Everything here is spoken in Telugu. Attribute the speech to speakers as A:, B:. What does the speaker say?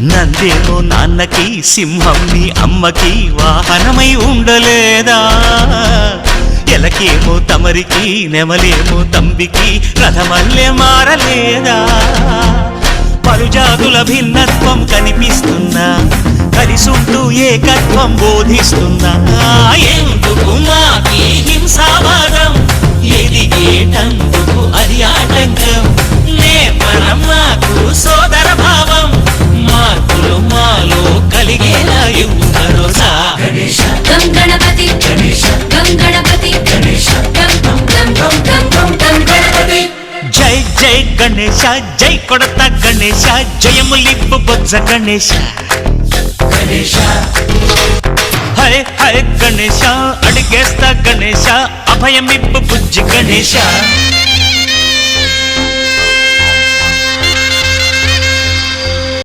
A: నందేమో నాన్నకి సింహం నీ అమ్మకి వాహనమై ఉండలేదా ఎలకేమో తమరికి నెమలేమో తంబికి రథమల్లే మారలేదా పలుజాతుల భిన్నత్వం కనిపిస్తున్నా కలిసుంటూ ఏకత్వం బోధిస్తున్నా ఎందుకు మాకి హింసావాదం ఎదిగేటందుకు అది ఆటంకం నేపరం మాకు సోదర భావం మార్పులు మాలో కలిగేలా యువరోజా
B: గం గణపతి గం గణపతి గం గం గం గం గణపతి
A: జై జై గణేశ జై కొడత గణేశ జయములిప్పు బొజ్జ గణేశ హరే హరే గణేశ అడిగేస్తా గణేశ అభయమిప్పు బుజ్జి గణేశ